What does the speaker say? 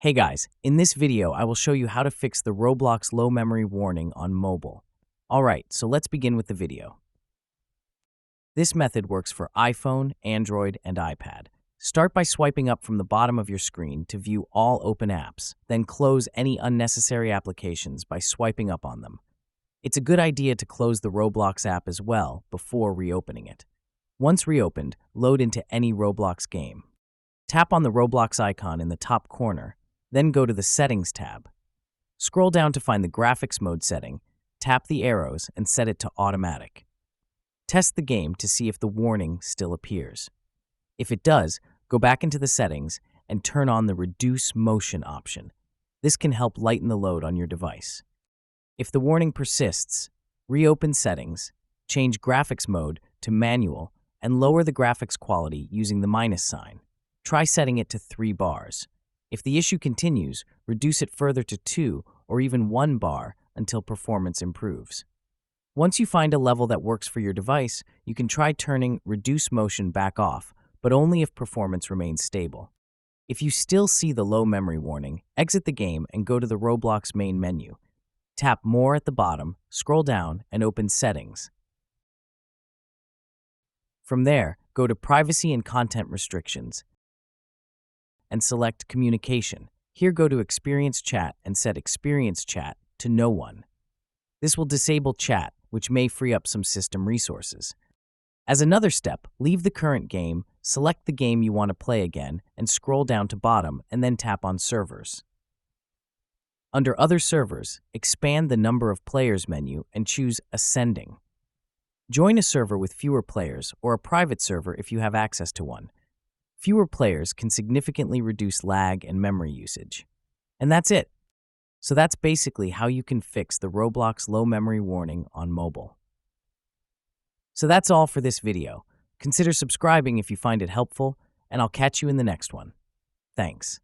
Hey guys, in this video I will show you how to fix the Roblox low memory warning on mobile. Alright, so let's begin with the video. This method works for iPhone, Android, and iPad. Start by swiping up from the bottom of your screen to view all open apps, then close any unnecessary applications by swiping up on them. It's a good idea to close the Roblox app as well before reopening it. Once reopened, load into any Roblox game. Tap on the Roblox icon in the top corner, then go to the Settings tab. Scroll down to find the Graphics Mode setting, tap the arrows and set it to Automatic. Test the game to see if the warning still appears. If it does, go back into the settings and turn on the Reduce Motion option. This can help lighten the load on your device. If the warning persists, reopen Settings, change Graphics Mode to Manual, and lower the graphics quality using the minus sign. Try setting it to 3 bars. If the issue continues, reduce it further to 2 or even 1 bar until performance improves. Once you find a level that works for your device, you can try turning Reduce Motion back off, but only if performance remains stable. If you still see the low memory warning, exit the game and go to the Roblox main menu. Tap More at the bottom, scroll down, and open Settings. From there, go to Privacy and Content Restrictions and select Communication. Here go to Experience Chat and set Experience Chat to No One. This will disable chat, which may free up some system resources. As another step, leave the current game, select the game you want to play again, and scroll down to bottom and then tap on Servers. Under Other Servers, expand the Number of Players menu and choose Ascending. Join a server with fewer players or a private server if you have access to one. Fewer players can significantly reduce lag and memory usage. And that's it. So that's basically how you can fix the Roblox low memory warning on mobile. So that's all for this video. Consider subscribing if you find it helpful, and I'll catch you in the next one. Thanks.